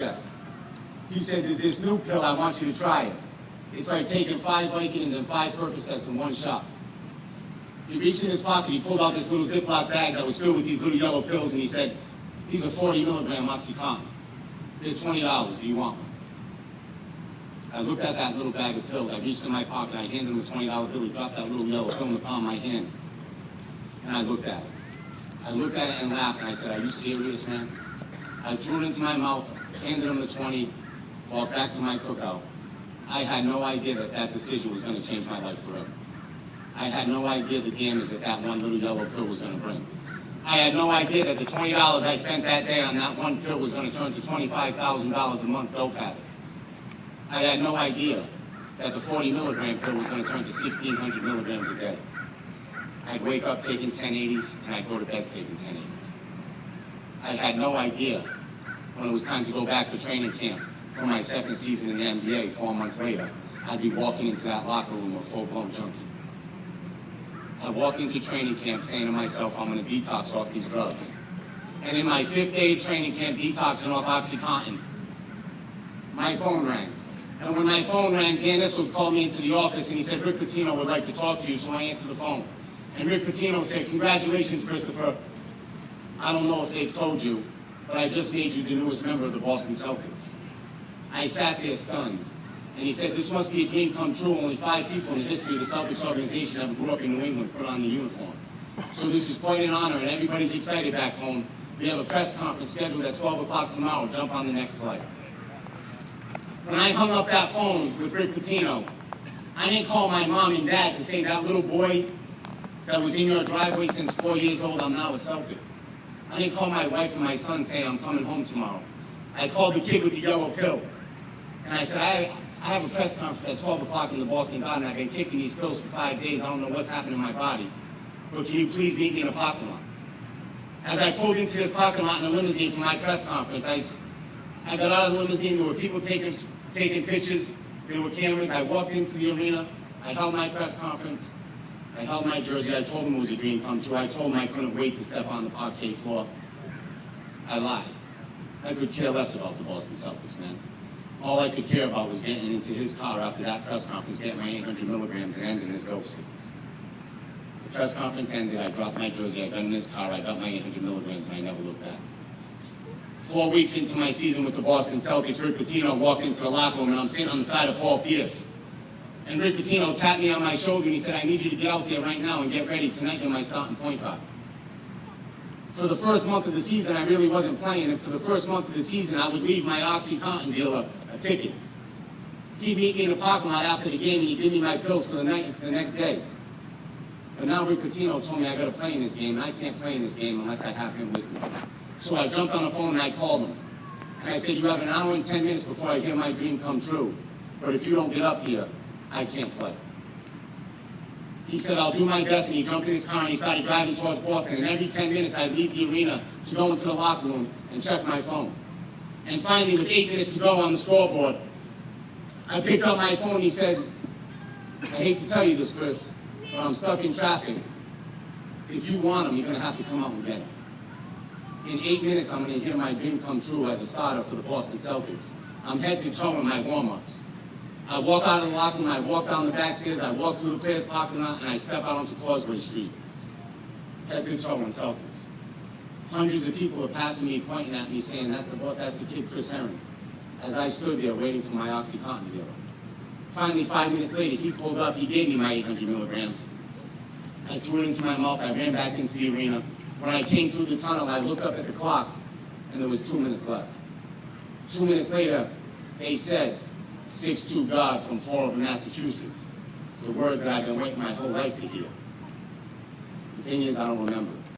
Yes. He said, there's this new pill, I want you to try it. It's like taking 5 Vicodins and 5 Percocets in one shot. He reached in his pocket, he pulled out this little Ziploc bag that was filled with these little yellow pills, and he said, these are 40 milligram Oxycontin. They're $20, do you want one? I looked at that little bag of pills, I reached in my pocket, I handed him a $20 bill, he dropped that little yellow pill in the palm of my hand, and I looked at it. I looked at it and laughed, and I said, are you serious, man? I threw it into my mouth, handed him the 20, walked back to my cookout. I had no idea that that decision was going to change my life forever. I had no idea the damage that that one little yellow pill was going to bring. I had no idea that the $20 I spent that day on that one pill was going to turn to $25,000 a month dope habit. I had no idea that the 40 milligram pill was going to turn to 1,600 milligrams a day. I'd wake up taking 1080s, and I'd go to bed taking 1080s. I had no idea when it was time to go back for training camp for my second season in the NBA 4 months later, I'd be walking into that locker room a full-blown junkie. I'd walk into training camp saying to myself, I'm going to detox off these drugs. And in my 5th day of training camp, detoxing off Oxycontin, my phone rang. And when my phone rang, Dan Issel called me into the office and he said, Rick Pitino would like to talk to you, so I answered the phone. And Rick Pitino said, congratulations, Christopher. I don't know if they've told you, but I just made you the newest member of the Boston Celtics. I sat there stunned. And he said, this must be a dream come true. Only 5 people in the history of the Celtics organization ever grew up in New England, put on the uniform. So this is quite an honor, and everybody's excited back home. We have a press conference scheduled at 12 o'clock tomorrow. Jump on the next flight. When I hung up that phone with Rick Pitino, I didn't call my mom and dad to say that little boy that was in your driveway since 4 years old, I'm now a Celtic. I didn't call my wife and my son saying I'm coming home tomorrow. I called the kid with the yellow pill. And I said, I have a press conference at 12 o'clock in the Boston Garden. I've been kicking these pills for 5 days. I don't know what's happened in my body. But can you please meet me in a parking lot? As I pulled into this parking lot in a limousine for my press conference, I got out of the limousine. There were people taking pictures. There were cameras. I walked into the arena. I held my press conference. I held my jersey. I told him it was a dream come true. I told him I couldn't wait to step on the parquet floor. I lied. I could care less about the Boston Celtics, man. All I could care about was getting into his car after that press conference, getting my 800 milligrams and ending his dope sickness. The press conference ended. I dropped my jersey. I got in his car. I got my 800 milligrams, and I never looked back. 4 weeks into my season with the Boston Celtics, Rick Pitino walked into the locker room, and I'm sitting on the side of Paul Pierce. And Rick Pitino tapped me on my shoulder, and he said, I need you to get out there right now and get ready. Tonight you're my starting point guard. For the first month of the season, I really wasn't playing, and for the first month of the season, I would leave my Oxycontin dealer a ticket. He'd meet me in the parking lot after the game, and he'd give me my pills for the night and for the next day. But now Rick Pitino told me I got to play in this game, and I can't play in this game unless I have him with me. So I jumped on the phone and I called him. And I said, you have an hour and 10 minutes before I hear my dream come true. But if you don't get up here, I can't play. He said, I'll do my best, and he jumped in his car and he started driving towards Boston. And every 10 minutes, I'd leave the arena to go into the locker room and check my phone. And finally, with 8 minutes to go on the scoreboard, I picked up my phone and he said, I hate to tell you this, Chris, but I'm stuck in traffic. If you want him, you're going to have to come out and get him. In 8 minutes, I'm going to hear my dream come true as a starter for the Boston Celtics. I'm head to toe in my warm-ups. I walk out of the locker room, I walk down the back stairs, I walk through the players' parking lot, and I step out onto Causeway Street. Head to toe in Celtics. Hundreds of people are passing me, pointing at me, saying, that's the kid, Chris Herren. As I stood there waiting for my Oxycontin dealer. Finally, 5 minutes later, he pulled up, he gave me my 800 milligrams. I threw it into my mouth, I ran back into the arena. When I came through the tunnel, I looked up at the clock, and there was 2 minutes left. 2 minutes later, they said, 6'2" guard from Fall River, Massachusetts. The words that I've been waiting my whole life to hear. The thing is, I don't remember.